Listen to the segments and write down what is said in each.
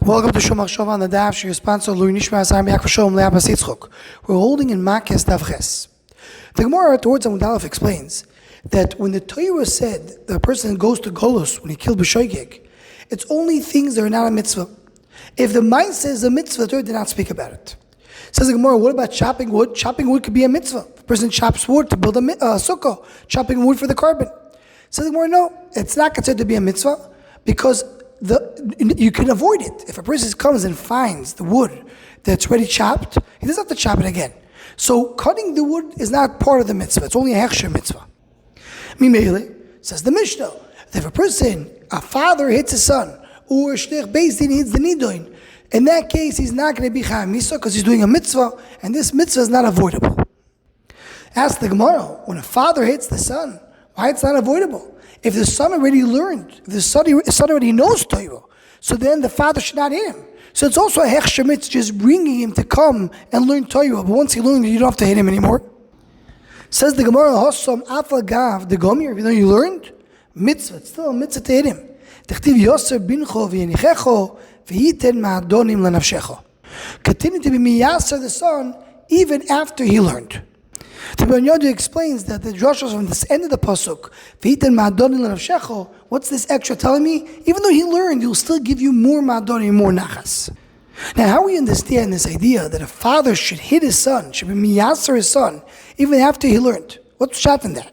Welcome to Shomach Shov on the Daf. Your sponsor, Louis Nishmas. I'm back for Shalom Le'Abbas Yitzchok. We're holding in Makos Daf Ches. The Gemara towards Amud Aleph explains that when the Torah said the person goes to Golus when he killed B'shoigeg, it's only things that are not a mitzvah. If the mind says a mitzvah, the Torah did not speak about it. Says the Gemara, what about chopping wood? Chopping wood could be a mitzvah. The person chops wood to build a sukkah, chopping wood for the carbon. Says the Gemara, no, it's not considered to be a mitzvah because you can avoid it. If a person comes and finds the wood that's already chopped, he doesn't have to chop it again. So cutting the wood is not part of the mitzvah. It's only a hechsher mitzvah. Mimele, says the Mishnah, if a father hits his son, or shtech beis din hits the nidoin, in that case he's not going to be chayam misa because he's doing a mitzvah, and this mitzvah is not avoidable. Ask the Gemara, when a father hits the son, why it's not avoidable? If the son already learned, if the son already knows Torah, so then the father should not hit him. So it's also a hechsher mitzvah, just bringing him to come and learn Torah. But once he learned, you don't have to hit him anymore. Says the Gemara, Hossam afagav the gomir. Even though you learned mitzvah, it's still a mitzvah to hit him. Continue to be miyaser the son even after he learned. The Ben Yodu explains that the drashos from this end of the pasuk, what's this extra telling me? Even though he learned, he'll still give you more ma'adonim, more nachas. Now, how we understand this idea that a father should hit his son, should be miyaser his son, even after he learned? What's shot in that?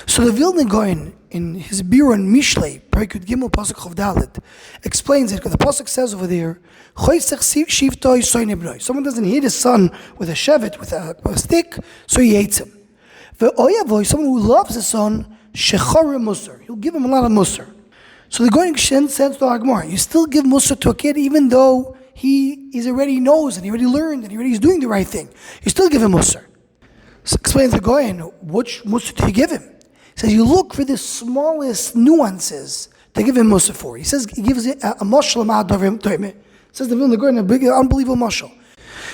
So the Vilna Gaon, in his Biur on Mishlei, Perikut Gimel Pasuk Chov Dalet, explains it, because the Pasuk says over there, someone doesn't hit his son with a shevet, with a stick, so he hates him. Someone who loves his son, Mussar, he'll give him a lot of Mussar. So the Gaon says to the Gemara, you still give Mussar to a kid even though he already knows and he already learned and he's doing the right thing. You still give him Mussar. So explains the Gaon, which Mussar do you give him? He says you look for the smallest nuances to give him Mussar for. He says he gives it a mashal ma'ad. Says the Vilna Gaon, a big, unbelievable mashal.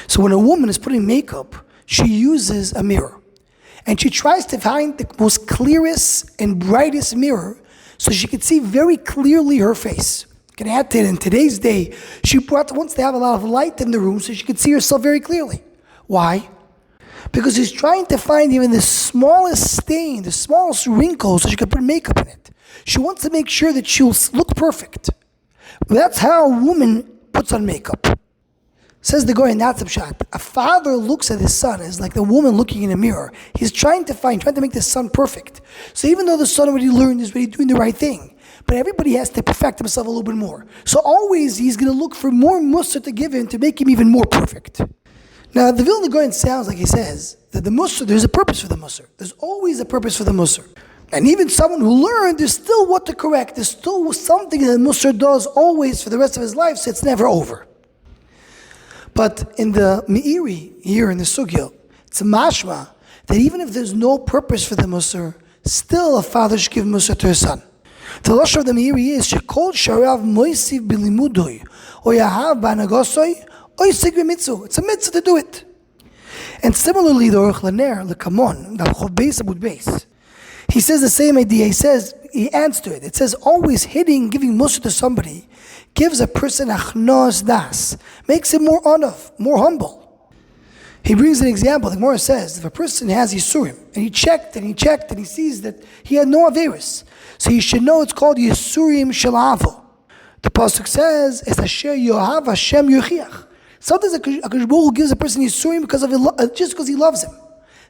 So when a woman is putting makeup, she uses a mirror. And she tries to find the most clearest and brightest mirror so she can see very clearly her face. You can add to it in today's day, wants to have a lot of light in the room so she can see herself very clearly. Why? Because she's trying to find even the smallest stain, the smallest wrinkle so she can put makeup in it. She wants to make sure that she'll look perfect. That's how a woman puts on makeup. Says the Gaon, that's a shot. A father looks at his son as like the woman looking in a mirror. He's trying to make the son perfect. So even though the son already learned, he's already doing the right thing, but everybody has to perfect himself a little bit more. So always he's going to look for more mussar to give him to make him even more perfect. Now the Vilna Gaon sounds like he says that the mussar, there's a purpose for the mussar. There's always a purpose for the mussar. And even someone who learned, there's still what to correct. There's still something that mussar does always for the rest of his life, so it's never over. But in the Meiri, here in the Sugya, it's a mashma that even if there's no purpose for the mussar, still a father should give mussar to his son. The lashon of the Meiri is, Shekol sharav moisiv bilimudoi, or yahav b'anagosoi, oisig b'mitzvah. It's a mitzvah to do it. And similarly, the Aruch Laner, the Kamon, the Chov Beis Amud Beis, he says the same idea. He adds to it. It says always giving mussar to somebody gives a person achnos das, makes him more honof, more humble. He brings an example. The Gemara says if a person has Yisurim and he checked and he sees that he had no Averis, so he should know it's called Yisurim Shalavo. The pasuk says it's Asher Yohav Hashem Yochiach. Sometimes a Kadosh Baruch Hu gives a person Yisurim just because he loves him.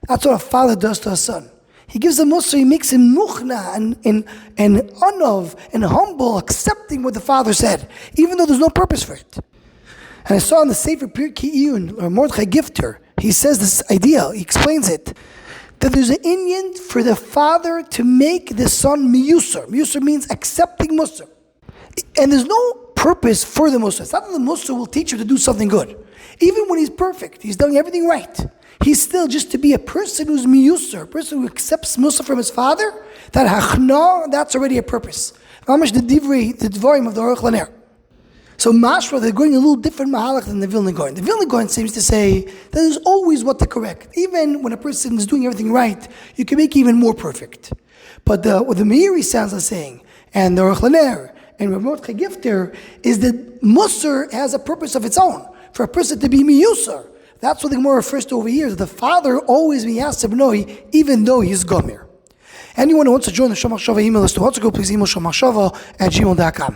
That's what a father does to a son. He gives him mussar, he makes him muchna and anov and humble, accepting what the father said, even though there's no purpose for it. And I saw in the Sefer Pirkei Iyun, or Mordechai Gifter, he says this idea, he explains it, that there's an Indian for the father to make the son miyusar. Miyusar means accepting mussar. And there's no purpose for the mussar. It's not that the mussar will teach him to do something good. Even when he's perfect, he's doing everything right. He's still just to be a person who's miyusar, a person who accepts mussar from his father, that hachna, that's already a purpose. Mamash the dvarim of the Aruch Laner. So mashra, they're going a little different mahalach than the Vilna Gaon. The Vilna Gaon seems to say that there's always what to correct. Even when a person is doing everything right, you can make it even more perfect. But what the Meiri sounds like saying, and the Aruch Laner, and Rav Mordechai Gifter is that Mussar has a purpose of its own, for a person to be miyusar. That's what the Gemara refers to over here. The father always miyaseh b'noi, even though he's gomer. Anyone who wants to join the Shomachshava email list to go, please email shomachshava@gmail.com.